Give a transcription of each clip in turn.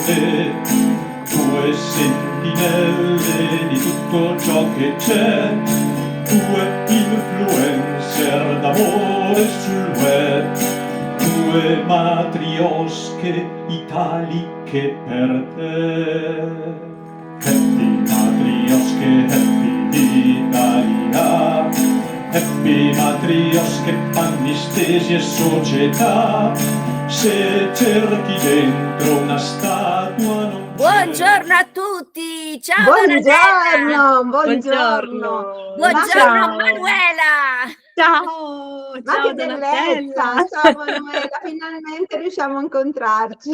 te, due sentinelle di tutto ciò che c'è, due influencer d'amore sul web, due matriosche italiche per te. Happy matriosche, happy Italia, happy matriosche, panni stesi e società. Se cerchi dentro una statua non c'è. Buongiorno a tutti, ciao Donatella. Buongiorno. Buongiorno Ciao. Manuela. Ciao, Ma ciao che Donatella. bellezza! Ciao Manuela, finalmente riusciamo a incontrarci.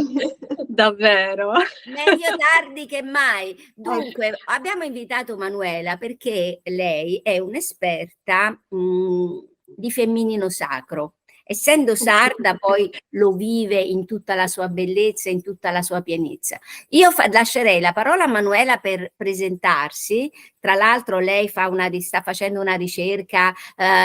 Davvero. Meglio tardi che mai. Dunque, abbiamo invitato Manuela perché lei è un'esperta di femminino sacro. Essendo sarda, poi lo vive in tutta la sua bellezza, in tutta la sua pienezza. Io lascerei la parola a Manuela per presentarsi. Tra l'altro lei sta facendo una ricerca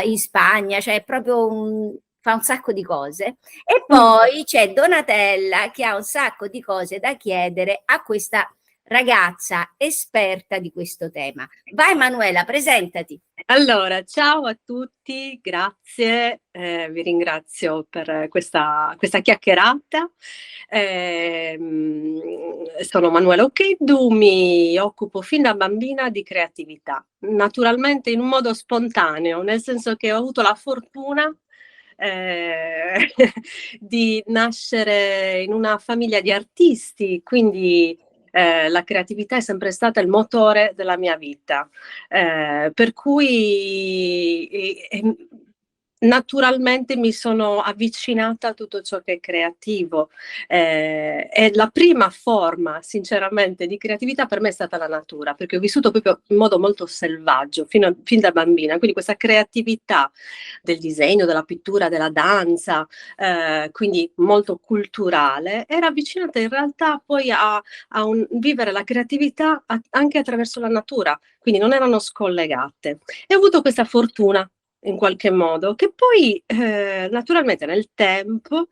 in Spagna, cioè proprio fa un sacco di cose. E poi c'è Donatella che ha un sacco di cose da chiedere a questa ragazza esperta di questo tema. Vai Manuela, presentati. Allora, ciao a tutti, grazie, vi ringrazio per questa chiacchierata. Sono Manuela Occheddu, mi occupo fin da bambina di creatività, naturalmente in un modo spontaneo, nel senso che ho avuto la fortuna di nascere in una famiglia di artisti, quindi la creatività è sempre stata il motore della mia vita, per cui naturalmente mi sono avvicinata a tutto ciò che è creativo, e la prima forma sinceramente di creatività per me è stata la natura, perché ho vissuto proprio in modo molto selvaggio fin da bambina, quindi questa creatività del disegno, della pittura, della danza, quindi molto culturale, era avvicinata in realtà poi a vivere la creatività anche attraverso la natura, quindi non erano scollegate. E ho avuto questa fortuna in qualche modo, che poi naturalmente nel tempo,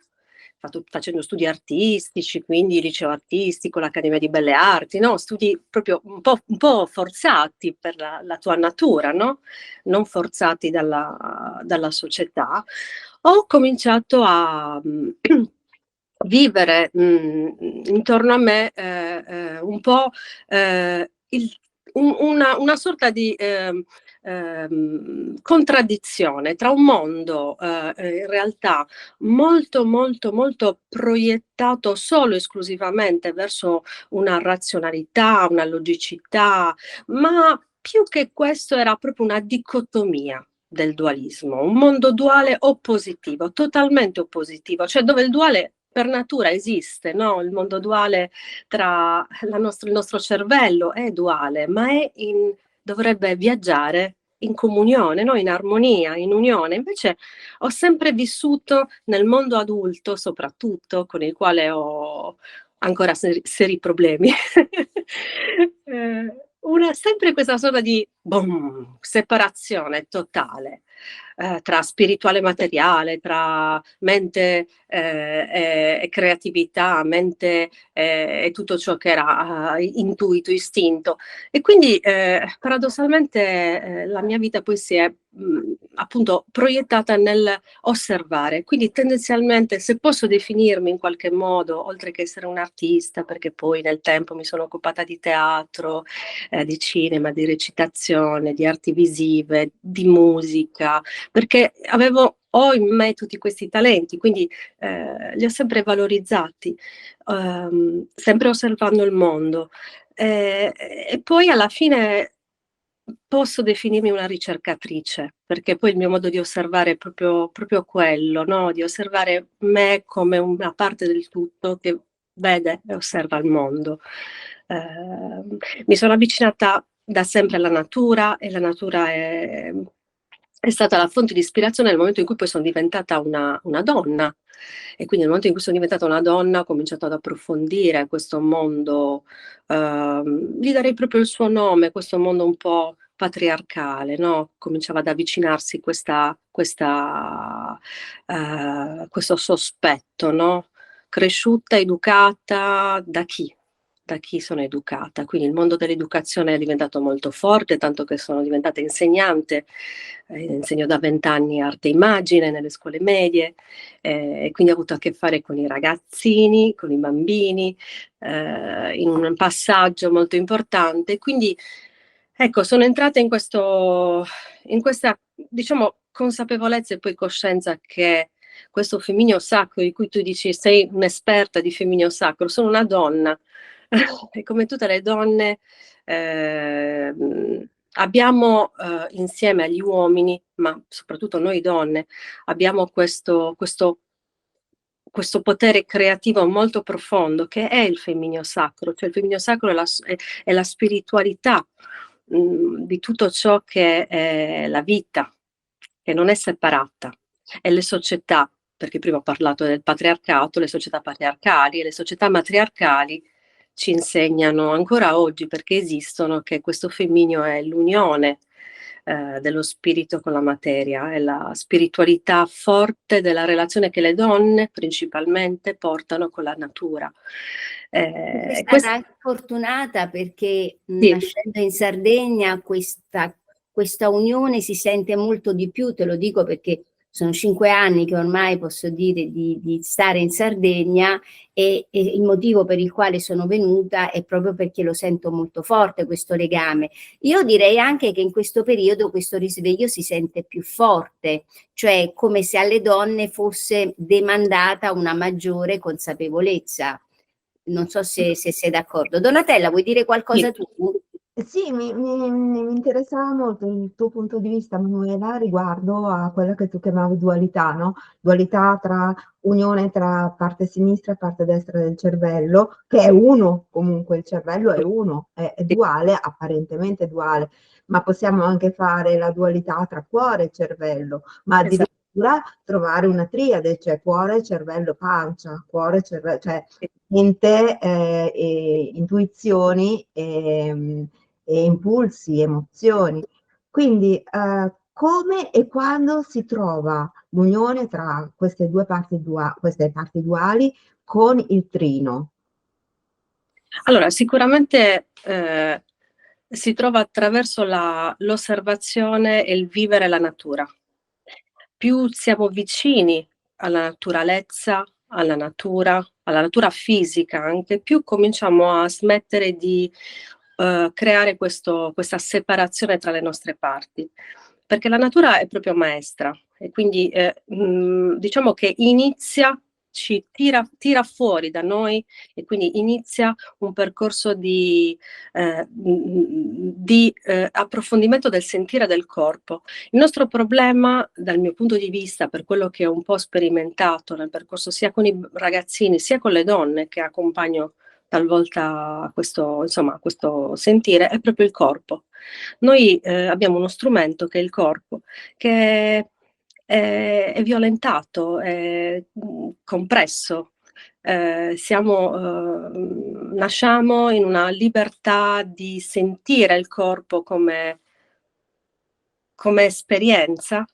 facendo studi artistici, quindi liceo artistico, l'Accademia di Belle Arti, no? Studi proprio un po' forzati per la tua natura, no? Non forzati dalla società, ho cominciato a vivere intorno a me un po' una sorta di contraddizione tra un mondo in realtà molto molto molto proiettato solo esclusivamente verso una razionalità, una logicità, ma più che questo era proprio una dicotomia del dualismo, un mondo duale oppositivo, totalmente oppositivo, cioè dove il duale per natura esiste, no? Il mondo duale tra il nostro cervello è duale, ma dovrebbe viaggiare in comunione, no? In armonia, in unione. Invece ho sempre vissuto nel mondo adulto, soprattutto, con il quale ho ancora seri problemi, sempre questa sorta di separazione totale tra spirituale e materiale, tra mente e creatività, mente e tutto ciò che era intuito, istinto. E quindi paradossalmente la mia vita poi si è appunto proiettata nel osservare, quindi tendenzialmente, se posso definirmi in qualche modo, oltre che essere un artista, perché poi nel tempo mi sono occupata di teatro, di cinema, di recitazione, di arti visive, di musica, perché ho in me tutti questi talenti, quindi li ho sempre valorizzati, sempre osservando il mondo. E poi alla fine posso definirmi una ricercatrice, perché poi il mio modo di osservare è proprio quello, no? Di osservare me come una parte del tutto che vede e osserva il mondo. Mi sono avvicinata da sempre alla natura e la natura è stata la fonte di ispirazione nel momento in cui poi sono diventata una donna. E quindi nel momento in cui sono diventata una donna ho cominciato ad approfondire questo mondo, gli darei proprio il suo nome, questo mondo un po' patriarcale, no? Cominciava ad avvicinarsi questo sospetto, no? Cresciuta, educata da chi? da chi sono educata. Quindi il mondo dell'educazione è diventato molto forte, tanto che sono diventata insegnante, insegno da 20 anni arte e immagine nelle scuole medie, e quindi ho avuto a che fare con i ragazzini, con i bambini, in un passaggio molto importante. Quindi ecco, sono entrata in questa, diciamo, consapevolezza e poi coscienza che questo femminio sacro di cui tu dici sei un'esperta di femminio sacro, sono una donna e come tutte le donne abbiamo insieme agli uomini, ma soprattutto noi donne, abbiamo questo potere creativo molto profondo che è il femminio sacro, cioè il femminio sacro è la spiritualità di tutto ciò che è la vita, che non è separata, e le società, perché prima ho parlato del patriarcato, le società patriarcali e le società matriarcali ci insegnano ancora oggi, perché esistono, che questo femminio è l'unione dello spirito con la materia, è la spiritualità forte della relazione che le donne principalmente portano con la natura. Sei stata anche fortunata perché Sì. nascendo in Sardegna questa unione si sente molto di più, te lo dico perché sono 5 anni che ormai posso dire di stare in Sardegna e il motivo per il quale sono venuta è proprio perché lo sento molto forte questo legame. Io direi anche che in questo periodo questo risveglio si sente più forte, cioè come se alle donne fosse demandata una maggiore consapevolezza. Non so se sei d'accordo. Donatella, vuoi dire qualcosa tu? Sì, mi interessava molto il tuo punto di vista, Manuela, riguardo a quella che tu chiamavi dualità, no? Dualità tra unione tra parte sinistra e parte destra del cervello, che è uno, comunque il cervello è uno, è duale, apparentemente duale, ma possiamo anche fare la dualità tra cuore e cervello, ma addirittura trovare una triade, cioè cuore, cervello, pancia, cuore, cervello, cioè mente, intuizioni e impulsi, emozioni. Quindi come e quando si trova l'unione tra queste queste parti duali con il trino? Allora, sicuramente si trova attraverso l'osservazione e il vivere la natura. Più siamo vicini alla naturalezza, alla natura fisica anche, più cominciamo a smettere di creare questa separazione tra le nostre parti, perché la natura è proprio maestra e quindi diciamo che ci tira fuori da noi e quindi inizia un percorso di approfondimento del sentire del corpo. Il nostro problema, dal mio punto di vista, per quello che ho un po' sperimentato nel percorso sia con i ragazzini sia con le donne che accompagno talvolta a questo sentire, è proprio il corpo. Noi abbiamo uno strumento che è il corpo, che è violentato, è compresso. Nasciamo in una libertà di sentire il corpo come esperienza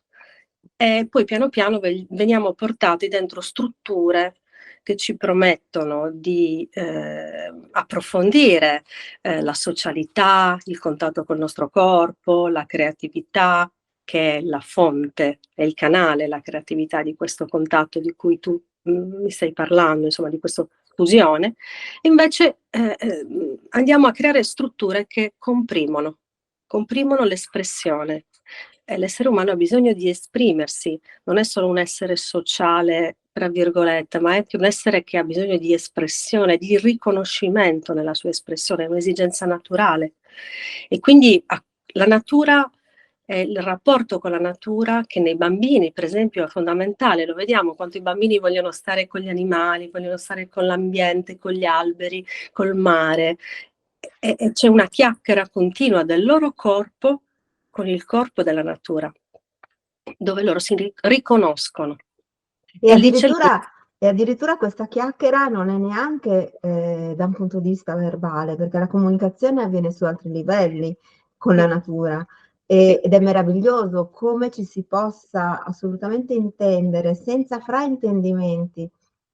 e poi piano piano veniamo portati dentro strutture che ci promettono di approfondire la socialità, il contatto col nostro corpo, la creatività, che è la fonte, è il canale, la creatività di questo contatto di cui tu mi stai parlando, insomma, di questa fusione. Invece andiamo a creare strutture che comprimono l'espressione. L'essere umano ha bisogno di esprimersi, non è solo un essere sociale, tra virgolette, ma è anche un essere che ha bisogno di espressione, di riconoscimento nella sua espressione, è un'esigenza naturale. E quindi la natura, il rapporto con la natura, che nei bambini, per esempio, è fondamentale, lo vediamo quanto i bambini vogliono stare con gli animali, vogliono stare con l'ambiente, con gli alberi, col mare, e c'è una chiacchiera continua del loro corpo con il corpo della natura, dove loro si riconoscono. E addirittura questa chiacchiera non è neanche da un punto di vista verbale, perché la comunicazione avviene su altri livelli con la natura ed è meraviglioso come ci si possa assolutamente intendere senza fraintendimenti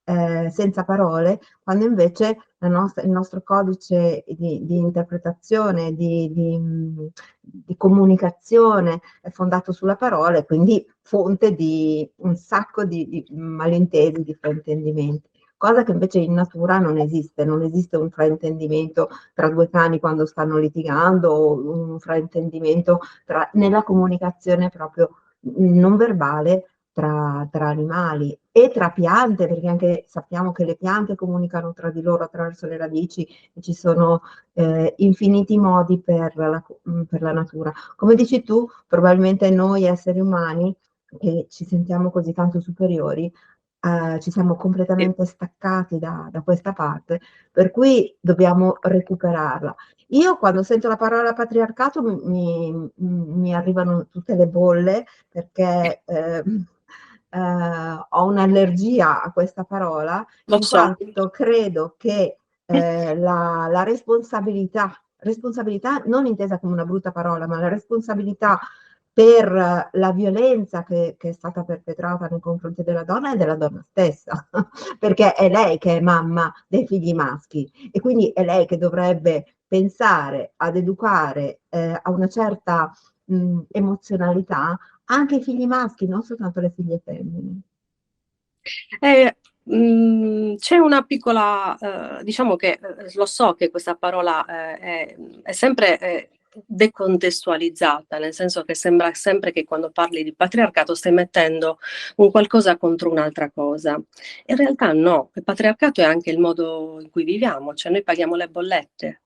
senza parole, quando invece il nostro codice di interpretazione, di comunicazione è fondato sulla parola, e quindi fonte di un sacco di malintesi, di fraintendimenti. Cosa che invece in natura non esiste un fraintendimento tra due cani quando stanno litigando, o un fraintendimento nella comunicazione proprio non verbale tra animali e tra piante, perché anche sappiamo che le piante comunicano tra di loro attraverso le radici, e ci sono infiniti modi per la natura. Come dici tu, probabilmente noi esseri umani, che ci sentiamo così tanto superiori, ci siamo completamente staccati da questa parte, per cui dobbiamo recuperarla. Io quando sento la parola patriarcato mi arrivano tutte le bolle, perché ho un'allergia a questa parola, Lo in so. quanto credo che la responsabilità non intesa come una brutta parola, ma la responsabilità per la violenza che è stata perpetrata nei confronti della donna è della donna stessa, perché è lei che è mamma dei figli maschi, e quindi è lei che dovrebbe pensare ad educare a una certa emozionalità anche i figli maschi, non soltanto le figlie femmine. C'è una piccola, diciamo che lo so che questa parola è sempre decontestualizzata, nel senso che sembra sempre che quando parli di patriarcato stai mettendo un qualcosa contro un'altra cosa. In realtà no, il patriarcato è anche il modo in cui viviamo, cioè noi paghiamo le bollette,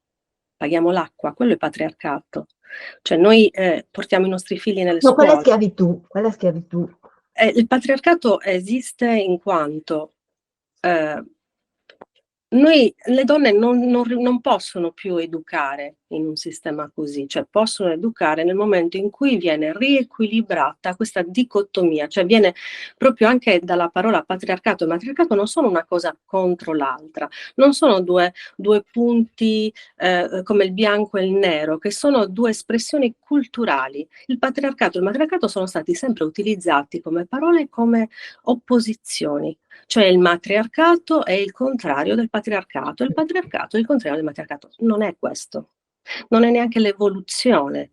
paghiamo l'acqua, quello è patriarcato. Cioè noi portiamo i nostri figli nelle No, quella è scuole. schiavitù, quella è schiavitù. Il patriarcato esiste in quanto noi le donne non possono più educare in un sistema così, cioè possono educare nel momento in cui viene riequilibrata questa dicotomia, cioè viene proprio anche dalla parola patriarcato e matriarcato, non sono una cosa contro l'altra, non sono due punti come il bianco e il nero, che sono due espressioni culturali. Il patriarcato e il matriarcato sono stati sempre utilizzati come parole, come opposizioni. Cioè il matriarcato è il contrario del patriarcato, il patriarcato è il contrario del matriarcato. Non è questo, non è neanche l'evoluzione.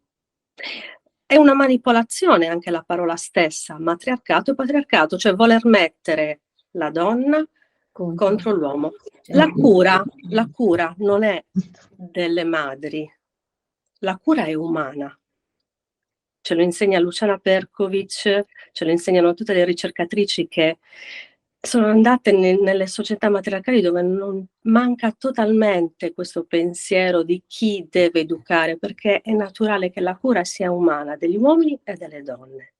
È una manipolazione anche la parola stessa, matriarcato e patriarcato, cioè voler mettere la donna contro l'uomo. La cura non è delle madri, la cura è umana. Ce lo insegna Luciana Perkovic, ce lo insegnano tutte le ricercatrici che sono andate nelle società matriarcali, dove non manca totalmente questo pensiero di chi deve educare, perché è naturale che la cura sia umana, degli uomini e delle donne.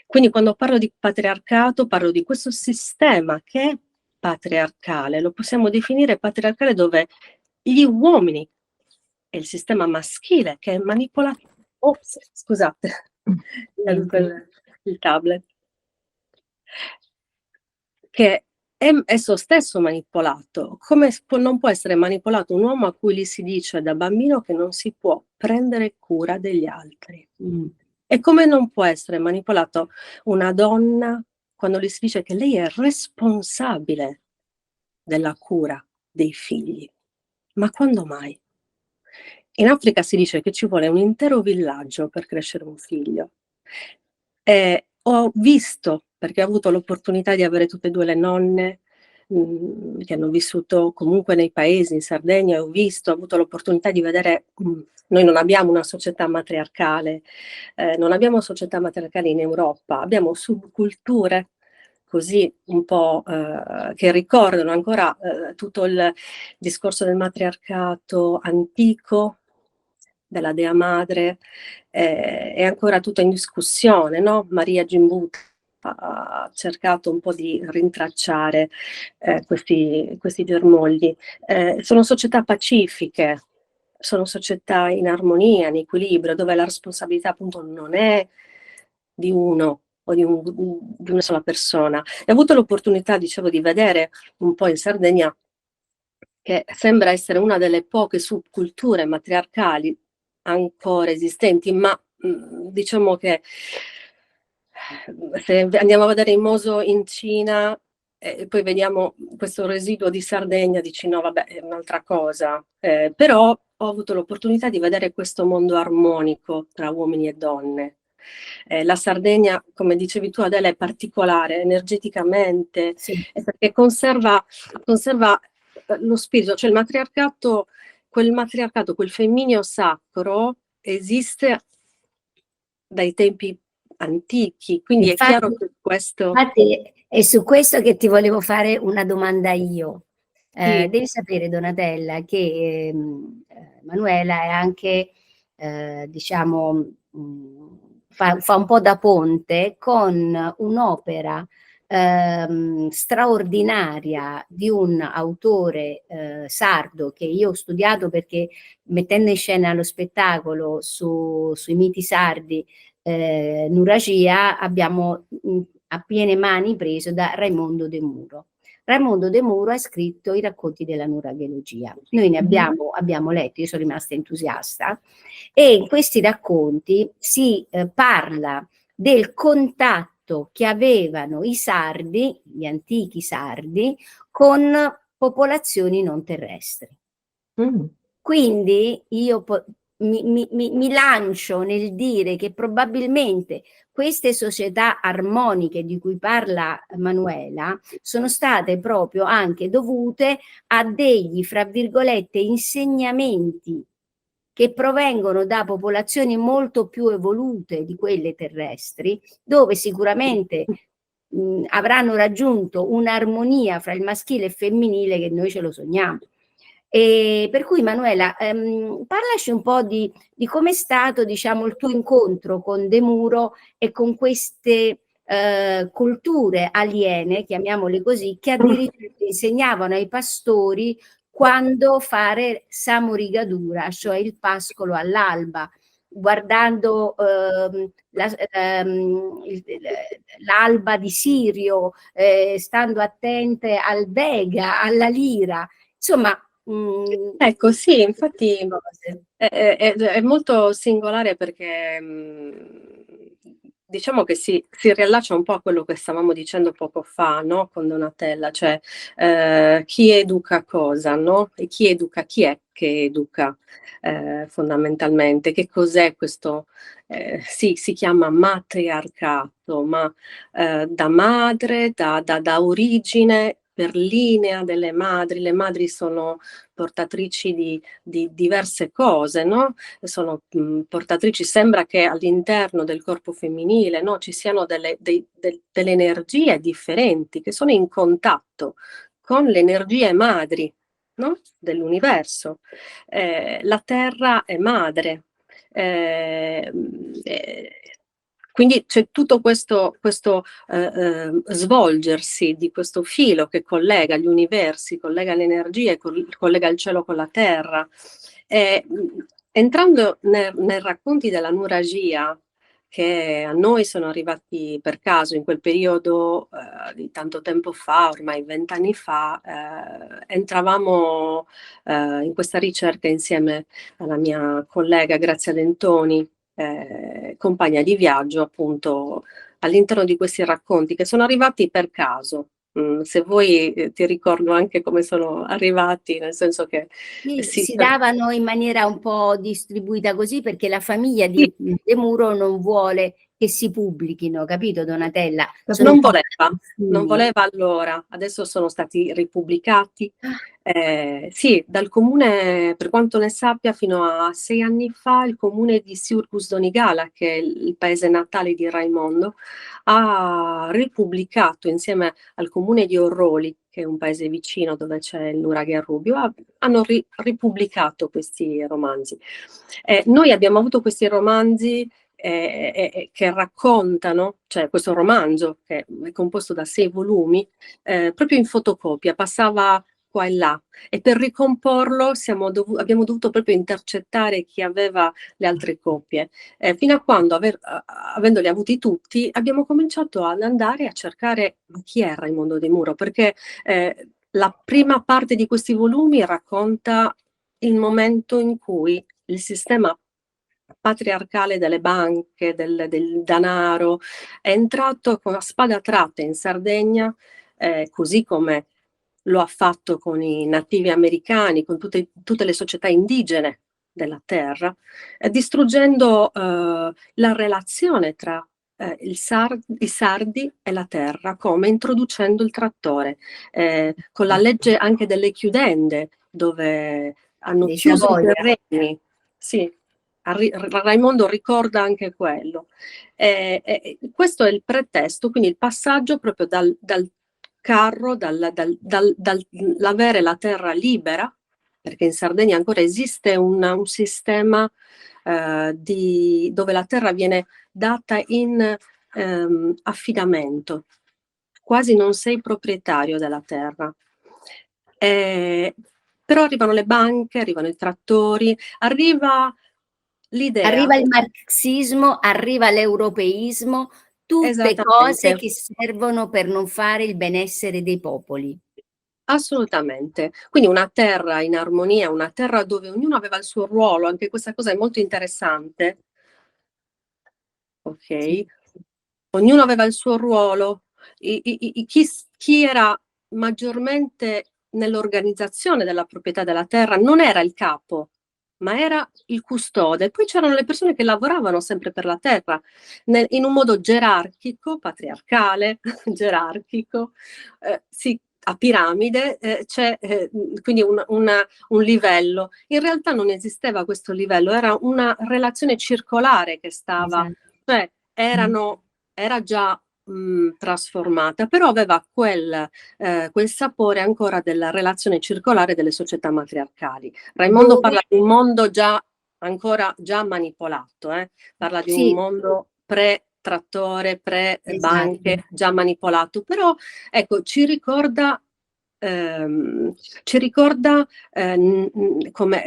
Quindi quando parlo di patriarcato parlo di questo sistema che è patriarcale, lo possiamo definire patriarcale, dove gli uomini e il sistema maschile che è manipolato. Ops, scusate, è caduto il tablet. Che è esso stesso manipolato. Come non può essere manipolato un uomo a cui gli si dice da bambino che non si può prendere cura degli altri? E come non può essere manipolato una donna quando gli si dice che lei è responsabile della cura dei figli? Ma quando mai? In Africa si dice che ci vuole un intero villaggio per crescere un figlio. Ho visto, perché ho avuto l'opportunità di avere tutte e due le nonne che hanno vissuto comunque nei paesi, in Sardegna, ho avuto l'opportunità di vedere, noi non abbiamo una società matriarcale, non abbiamo società matriarcali in Europa, abbiamo subculture così un po' che ricordano ancora tutto il discorso del matriarcato antico, della Dea Madre, è ancora tutto in discussione, no? Maria Gimbuta ha cercato un po' di rintracciare questi germogli. Sono società pacifiche, sono società in armonia, in equilibrio, dove la responsabilità appunto non è di uno o di una sola persona. E ho avuto l'opportunità, dicevo, di vedere un po' in Sardegna, che sembra essere una delle poche subculture matriarcali ancora esistenti, ma diciamo che se andiamo a vedere il Moso in Cina, e poi vediamo questo residuo di Sardegna, dici no, vabbè, è un'altra cosa. Però ho avuto l'opportunità di vedere questo mondo armonico tra uomini e donne. La Sardegna, come dicevi tu Adele, è particolare energeticamente, Sì. perché conserva lo spirito, cioè il matriarcato, quel femmineo sacro esiste dai tempi antichi, quindi è chiaro Infatti, che questo... infatti è su questo che ti volevo fare una domanda io. Sì, Devi sapere, Donatella, che Manuela è anche, diciamo, fa un po' da ponte con un'opera straordinaria di un autore sardo che io ho studiato perché mettendo in scena lo spettacolo sui miti sardi Nuragia abbiamo a piene mani preso da Raimondo De Muro. Raimondo De Muro ha scritto i racconti della nuraghelogia. Noi ne abbiamo letto, io sono rimasta entusiasta, e in questi racconti si parla del contatto che avevano i sardi, gli antichi sardi, con popolazioni non terrestri. Quindi io mi lancio nel dire che probabilmente queste società armoniche di cui parla Manuela sono state proprio anche dovute a degli, fra virgolette, insegnamenti che provengono da popolazioni molto più evolute di quelle terrestri, dove sicuramente avranno raggiunto un'armonia fra il maschile e il femminile che noi ce lo sogniamo. E per cui Manuela, parlaci un po' di come è stato, diciamo, il tuo incontro con De Muro e con queste culture aliene, chiamiamole così, che addirittura insegnavano ai pastori quando fare samorigadura, cioè il pascolo all'alba, guardando l'alba di Sirio, stando attente al Vega, alla Lira, insomma. ecco, sì, infatti Cose. è molto singolare perché diciamo che si riallaccia un po' a quello che stavamo dicendo poco fa, no? Con Donatella, cioè chi educa cosa, no? E chi educa chi è che educa fondamentalmente. Che cos'è questo? Sì, si chiama matriarcato, ma da madre, da origine, per linea delle madri. Le madri sono portatrici di diverse cose, no? Sono portatrici, sembra che all'interno del corpo femminile, no, ci siano delle energie differenti che sono in contatto con le energie madri, no? Dell'universo. La terra è madre. Eh, eh, quindi c'è tutto questo svolgersi di questo filo che collega gli universi, collega le energie, collega il cielo con la terra. Entrando nei racconti della nuragia, che a noi sono arrivati per caso in quel periodo di tanto tempo fa, ormai 20 anni fa, entravamo in questa ricerca insieme alla mia collega Grazia Dentoni, compagna di viaggio, appunto, all'interno di questi racconti che sono arrivati per caso. Se vuoi ti ricordo anche come sono arrivati, nel senso che Si davano in maniera un po' distribuita così perché la famiglia di De Muro non vuole che si pubblichino, capito Donatella? Sono un po' non voleva allora, adesso sono stati ripubblicati. Sì, dal comune, per quanto ne sappia, fino a 6 anni fa, il comune di Siurgus Donigala, che è il paese natale di Raimondo, ha ripubblicato insieme al comune di Orroli, che è un paese vicino dove c'è il nuraghe Rubio, hanno ripubblicato questi romanzi. Noi abbiamo avuto questi romanzi che raccontano, cioè questo romanzo che è composto da 6 volumi, proprio in fotocopia, passava qua e là, e per ricomporlo abbiamo dovuto proprio intercettare chi aveva le altre copie. Fino a quando, avendoli avuti tutti, abbiamo cominciato ad andare a cercare chi è Raimondo De Muro, perché la prima parte di questi volumi racconta il momento in cui il sistema patriarcale delle banche, del denaro, è entrato con la spada tratta in Sardegna così come lo ha fatto con i nativi americani, con tutte le società indigene della terra, distruggendo la relazione tra i sardi e la terra, come introducendo il trattore, con la legge anche delle chiudende, dove hanno Dei chiuso i Savoia. terreni. Sì, Raimondo ricorda anche quello. Questo è il pretesto, quindi il passaggio proprio dal carro, dall'avere la terra libera, perché in Sardegna ancora esiste un sistema dove la terra viene data in affidamento, quasi non sei proprietario della terra. Però arrivano le banche, arrivano i trattori, arriva l'idea. Arriva il marxismo, arriva l'europeismo, tutte cose Esattamente. che servono per non fare il benessere dei popoli. Assolutamente. Quindi una terra in armonia, una terra dove ognuno aveva il suo ruolo, anche questa cosa è molto interessante. Ok? Sì. Ognuno aveva il suo ruolo. Chi era maggiormente nell'organizzazione della proprietà della terra non era il capo, ma era il custode. Poi c'erano le persone che lavoravano sempre per la terra, in un modo gerarchico, patriarcale, gerarchico, sì, a piramide, c'è quindi un livello. In realtà non esisteva questo livello, era una relazione circolare che stava, Esatto. cioè era già trasformata, però aveva quel sapore ancora della relazione circolare delle società matriarcali. Raimondo Dove parla di un mondo già manipolato, parla di un sì, mondo pre-trattore, pre-banche, esatto. già manipolato, però ecco, ci ricorda come,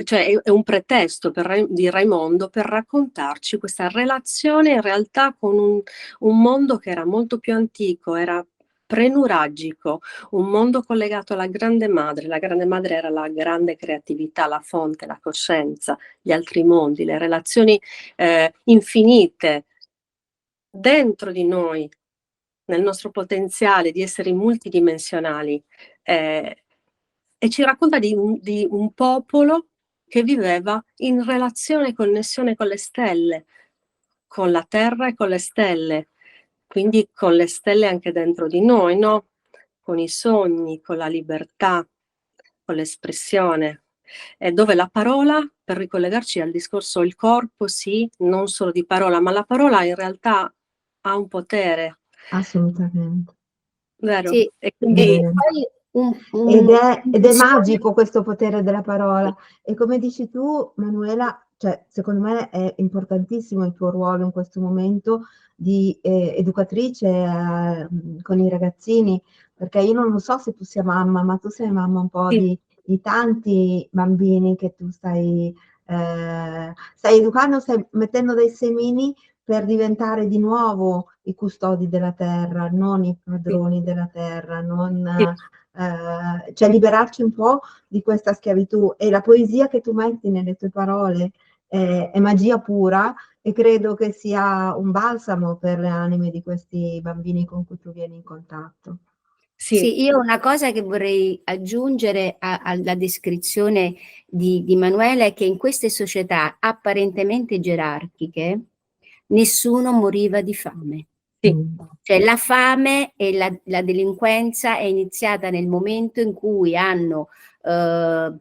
cioè è un pretesto di Raimondo per raccontarci questa relazione in realtà con un mondo che era molto più antico, era prenuragico, un mondo collegato alla grande madre. La grande madre era la grande creatività, la fonte, la coscienza, gli altri mondi, le relazioni infinite dentro di noi, nel nostro potenziale di essere multidimensionali. E ci racconta di un popolo che viveva in relazione e connessione con le stelle, con la terra e con le stelle, quindi con le stelle anche dentro di noi, no? Con i sogni, con la libertà, con l'espressione, dove la parola, per ricollegarci al discorso il corpo, sì, non solo di parola, ma la parola in realtà ha un potere, Assolutamente. vero? Sì, E e quindi poi Ed è un sogno. magico questo potere della parola. E come dici tu, Manuela, cioè, secondo me è importantissimo il tuo ruolo in questo momento di educatrice con i ragazzini, perché io non lo so se tu sia mamma, ma tu sei mamma un po' sì, di tanti bambini che tu stai educando, stai mettendo dei semini per diventare di nuovo i custodi della terra, non i sì, padroni della terra, non sì. cioè liberarci un po' di questa schiavitù. E la poesia che tu metti nelle tue parole è magia pura e credo che sia un balsamo per le anime di questi bambini con cui tu vieni in contatto. Sì, Sì, io una cosa che vorrei aggiungere alla descrizione di Manuela è che in queste società apparentemente gerarchiche nessuno moriva di fame. sì, Cioè la fame e la delinquenza è iniziata nel momento in cui hanno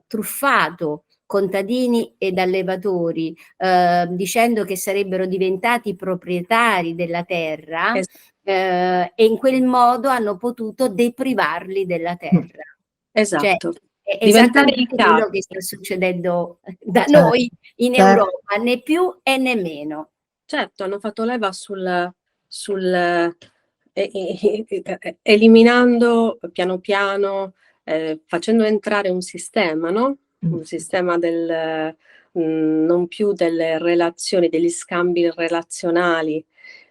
truffato contadini ed allevatori dicendo che sarebbero diventati proprietari della terra es- e in quel modo hanno potuto deprivarli della terra. Cioè esatto. è Diventare i esattamente quello che capi. sta succedendo da Certo, noi in certo. Europa, né più e né meno. Certo, hanno fatto leva eliminando piano piano, facendo entrare un sistema, no? Un sistema non più delle relazioni, degli scambi relazionali,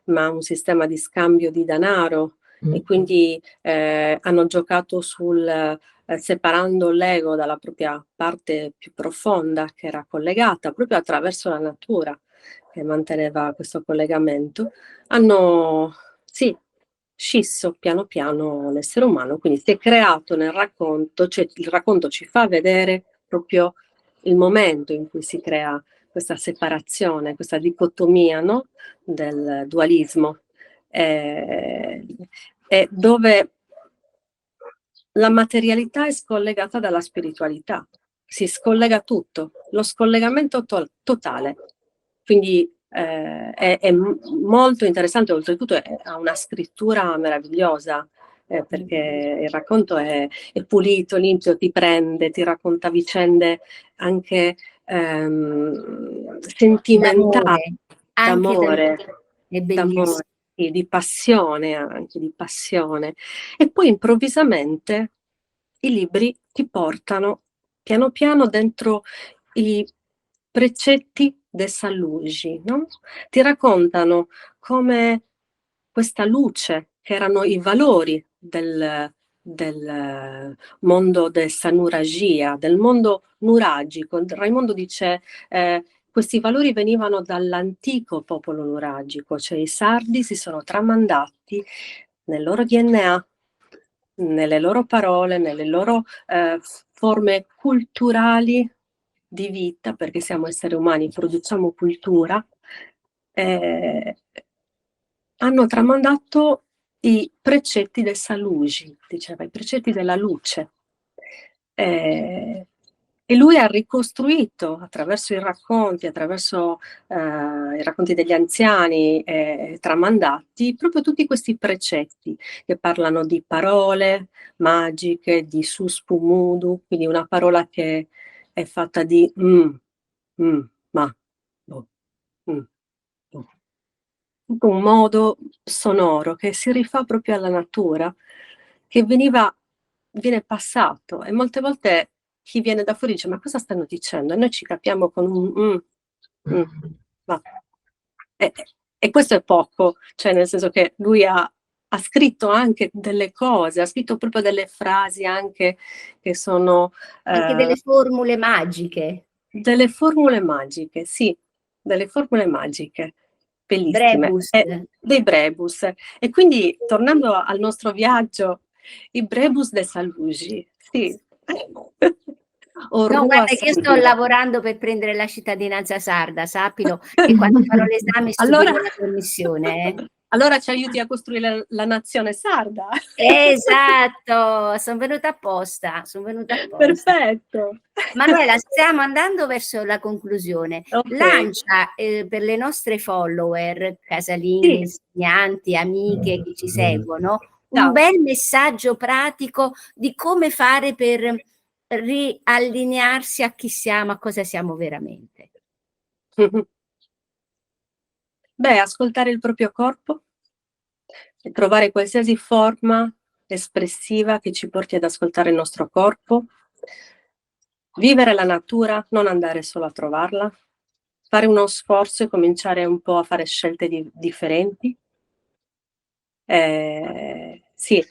ma un sistema di scambio di denaro. E quindi hanno giocato separando l'ego dalla propria parte più profonda, che era collegata proprio attraverso la natura che manteneva questo collegamento, sì, scisso piano piano l'essere umano, quindi si è creato nel racconto, cioè il racconto ci fa vedere proprio il momento in cui si crea questa separazione, questa dicotomia, no? Del dualismo, e dove la materialità è scollegata dalla spiritualità, si scollega tutto, lo scollegamento totale. Quindi è molto interessante, oltretutto ha una scrittura meravigliosa, perché il racconto è pulito, limpido, ti prende, ti racconta vicende anche sentimentali, Anche d'amore, è bellissimo. sì, di passione, anche di passione. E poi improvvisamente i libri ti portano piano piano dentro i precetti de Sallugi, no? Ti raccontano come questa luce, che erano i valori del mondo del Sanuragia, del mondo nuragico. Raimondo dice questi valori venivano dall'antico popolo nuragico, cioè i sardi si sono tramandati nel loro DNA, nelle loro parole, nelle loro forme culturali di vita, perché siamo esseri umani, produciamo cultura, hanno tramandato i precetti del Salugi, diceva, i precetti della luce. E lui ha ricostruito attraverso i racconti degli anziani tramandati, proprio tutti questi precetti che parlano di parole magiche, di suspumudu, quindi una parola che è fatta di ma, boh, boh. Un modo sonoro che si rifà proprio alla natura, che viene passato, e molte volte chi viene da fuori dice: "Ma cosa stanno dicendo?" E noi ci capiamo con un ma e e questo è poco, cioè nel senso che lui ha scritto anche delle cose, ha scritto proprio delle frasi anche che sono Anche delle formule magiche. delle formule magiche, sì, delle formule magiche, bellissime, Brebus. dei Brebus. E quindi tornando al nostro viaggio, i Brebus de Sallugi, sì. O No, Rua guarda che io sto Sallugi. lavorando per prendere la cittadinanza sarda, sappilo, e quando farò l'esame Allora, stupirò la commissione. allora ci aiuti a costruire la nazione sarda. Esatto, son venuta apposta, son venuta apposta. Perfetto. Manuela, stiamo andando verso la conclusione. Ok. Lancia, per le nostre follower, casalinghe, Sì, insegnanti, amiche che ci seguono, un ciao. bel messaggio pratico di come fare per riallinearsi a chi siamo, a cosa siamo veramente. Beh, ascoltare il proprio corpo e trovare qualsiasi forma espressiva che ci porti ad ascoltare il nostro corpo, vivere la natura, non andare solo a trovarla, fare uno sforzo e cominciare un po' a fare scelte differenti. Sì,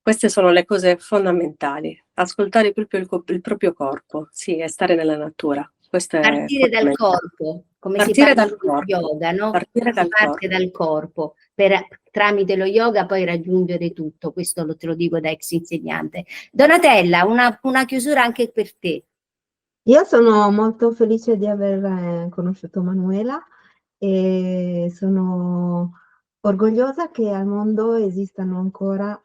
queste sono le cose fondamentali. Ascoltare proprio il proprio corpo, sì, e stare nella natura. Questo è Partire dal fondamentale. corpo, come si Partire parla dal dello corpo. yoga, no? Partire Si dal parte corpo. dal corpo per tramite lo yoga poi raggiungere tutto. Questo te lo dico da ex insegnante. Donatella, una chiusura anche per te. Io sono molto felice di aver conosciuto Manuela e sono orgogliosa che al mondo esistano ancora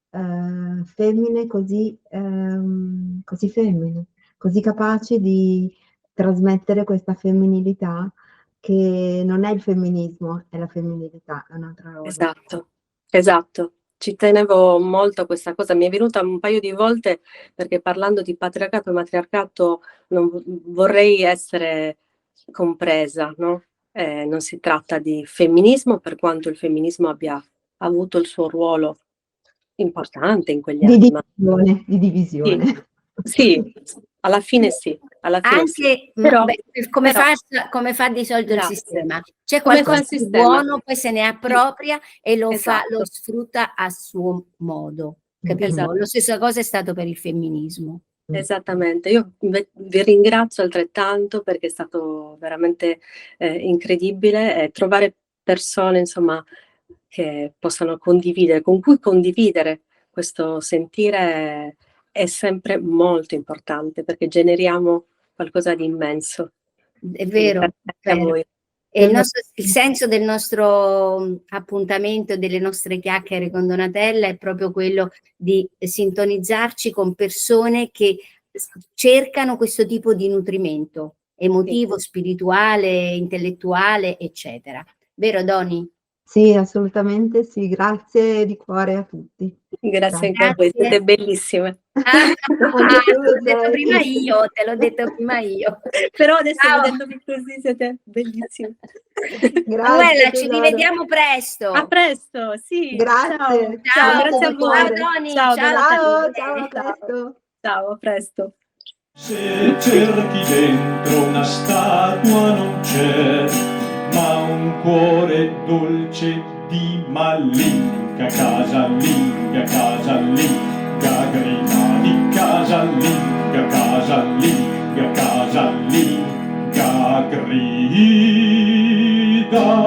femmine così femmine, così capaci di trasmettere questa femminilità che non è il femminismo, è la femminilità, è un'altra roba. Esatto, esatto. Ci tenevo molto a questa cosa. Mi è venuta un paio di volte perché parlando di patriarcato e matriarcato non vorrei essere compresa, no? Non si tratta di femminismo, per quanto il femminismo abbia avuto il suo ruolo importante in quegli Di anni, ma divisione, di sì, divisione. sì, alla fine sì, alla fine sì. Anche, Però, come però, come fa di solito il grazie. sistema. C'è Come fa qualcosa il di sistema? buono, poi se ne Sì, appropria e lo esatto, sfrutta a suo modo, capito? esatto. Lo stessa cosa è stato per il femminismo. Esattamente, io vi ringrazio altrettanto perché è stato veramente incredibile trovare persone, insomma, che possano condividere, con cui condividere questo sentire è sempre molto importante, perché generiamo qualcosa di immenso. È Quindi vero, grazie a vero. voi. E il senso del nostro appuntamento, delle nostre chiacchiere con Donatella è proprio quello di sintonizzarci con persone che cercano questo tipo di nutrimento emotivo, spirituale, intellettuale, eccetera. Vero, Doni? Sì, assolutamente sì, grazie di cuore a tutti. Grazie anche a voi, Grazie. siete bellissime. Anche Te tu l'ho lo detto sei. prima io, te l'ho detto prima io. Però adesso Ciao. vedendovi così siete bellissime. Manuela, ci tesoro. rivediamo presto. A presto, sì. Grazie. Ciao, Ciao, grazie a di voi. ciao cuore. Doni, Ciao, ciao Donatella. Ciao, a presto. Ciao, a presto. Se cerchi dentro una statua non c'è, ma un cuore dolce di malinca, casalinga, casalinga, grida di casalinga, casalinga, casalinga, grida.